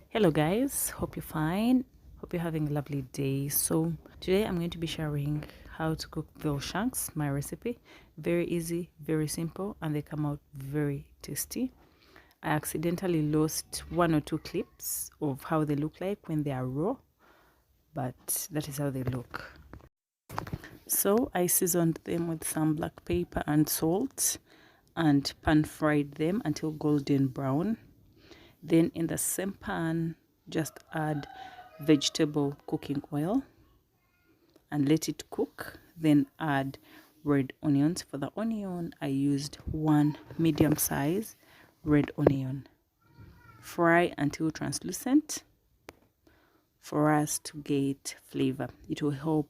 Hello guys, hope you're fine. Hope you're having a lovely day. So today I'm going to be sharing how to cook veal shanks, my recipe. Very easy, very simple, and they come out very tasty. I accidentally lost one or two clips of how they look like when they are raw, but that is how they look. So I seasoned them with some black pepper and salt and pan fried them until golden brown. Then in the same pan, just add vegetable cooking oil and let it cook. Then add red onions. For the onion, I used one medium size red onion. Fry until translucent for us to get flavor. It will help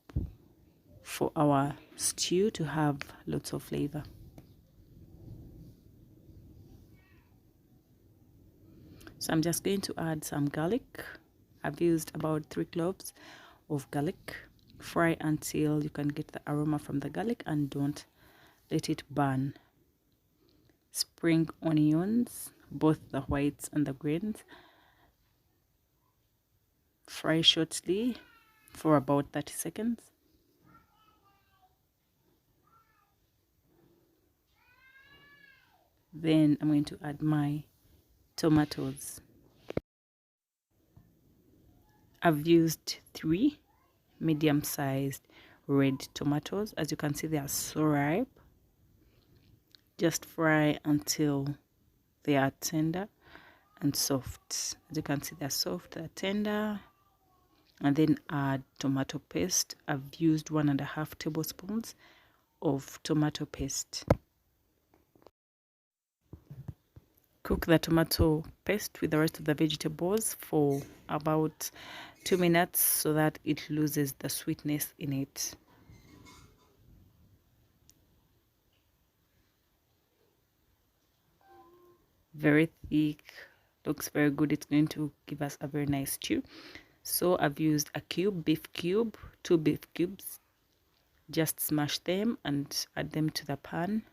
for our stew to have lots of flavor. So I'm just going to add some garlic. I've used about 3 cloves of garlic. Fry until you can get the aroma from the garlic and don't let it burn. Spring onions, both the whites and the greens. Fry shortly for about 30 seconds. Then I'm going to add my tomatoes. I've used 3 medium-sized red tomatoes. As you can see, they are so ripe. Just fry until they are tender and soft. As you can see, they're soft, they're tender. And then add tomato paste. I've used 1.5 tablespoons of tomato paste. Cook the tomato paste with the rest of the vegetables for about 2 minutes so that it loses the sweetness in it. Very thick, looks very good. It's going to give us a very nice stew. So I've used a beef cube, 2 beef cubes. Just smash them and add them to the pan.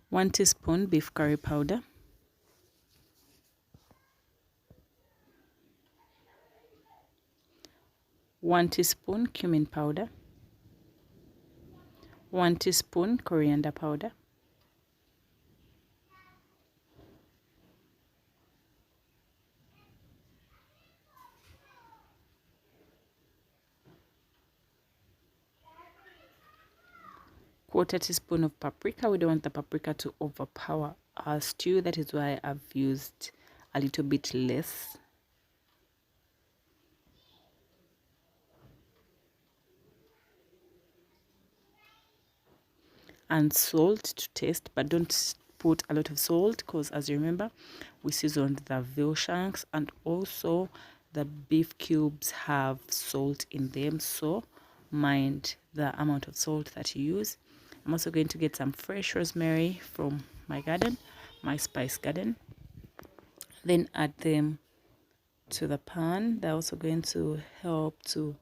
One teaspoon beef curry powder. 1 teaspoon cumin powder. 1 teaspoon coriander powder. Quarter teaspoon of paprika. We don't want the paprika to overpower our stew. That is why I've used a little bit less. And salt to taste, but don't put a lot of salt because, as you remember, we seasoned the veal shanks and also the beef cubes have salt in them, so mind the amount of salt that you use. I'm also going to get some fresh rosemary from my garden, my spice garden. Then add them to the pan. They're also going to help to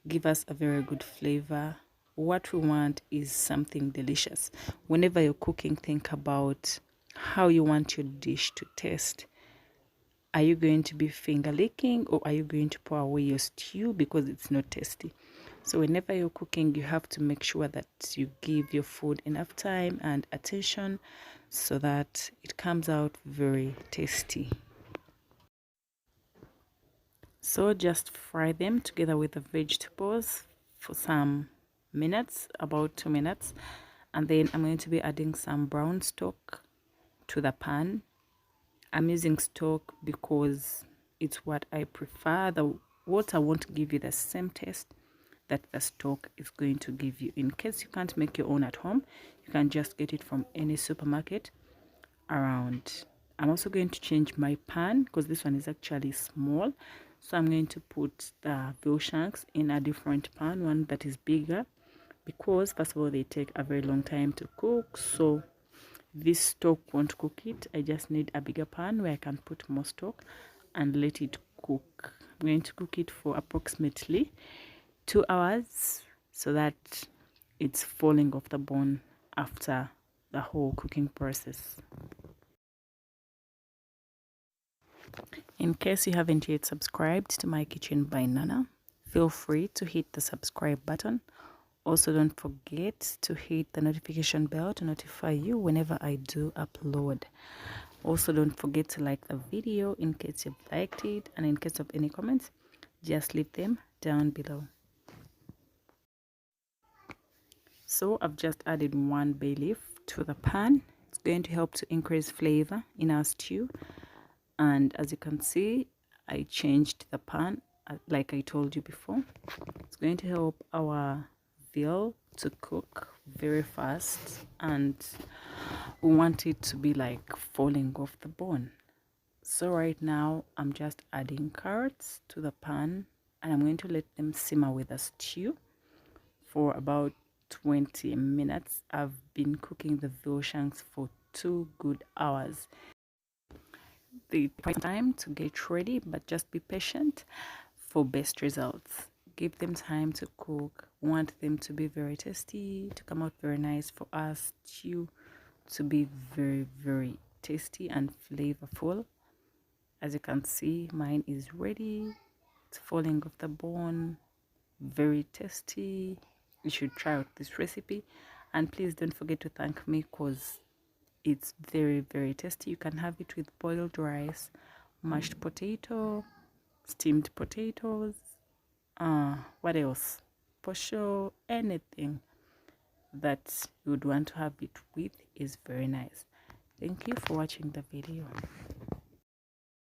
give us a very good flavor. What we want is something delicious. Whenever you're cooking, think about how you want your dish to taste. Are you going to be finger licking or are you going to pour away your stew because it's not tasty? So whenever you're cooking, you have to make sure that you give your food enough time and attention so that it comes out very tasty. So just fry them together with the vegetables for some minutes, about 2 minutes, and then I'm going to be adding some brown stock to the pan. I'm using stock because it's what I prefer. The water won't give you the same taste that the stock is going to give you. In case you can't make your own at home, you can just get it from any supermarket around. I'm also going to change my pan because this one is actually small, so I'm going to put the veal shanks in a different pan, one that is bigger, because first of all they take a very long time to cook, so this stock won't cook it. I just need a bigger pan where I can put more stock and let it cook. I'm going to cook it for approximately 2 hours so that it's falling off the bone after the whole cooking process. In case you haven't yet subscribed to my kitchen by Nana, feel free to hit the subscribe button. Also, don't forget to hit the notification bell to notify you whenever I do upload. Also, don't forget to like the video in case you've liked it, and in case of any comments, just leave them down below. So I've just added 1 bay leaf to the pan. It's going to help to increase flavor in our stew. And as you can see, I changed the pan like I told you before. It's going to help our veal to cook very fast, and we want it to be like falling off the bone. So right now I'm just adding carrots to the pan, and I'm going to let them simmer with the stew for about 20 minutes. I've been cooking the veal shanks for 2 good hours. They take time to get ready, but just be patient for best results. Give them time to cook. Want them to be very tasty, to come out very nice, for our stew to be very tasty and flavorful. As you can see, mine is ready. It's falling off the bone, very tasty. You should try out this recipe, and please don't forget to thank me, because it's very tasty. You can have it with boiled rice, mashed potato, steamed potatoes, what else, posho, anything that you would want to have it with is very nice. Thank you for watching the video.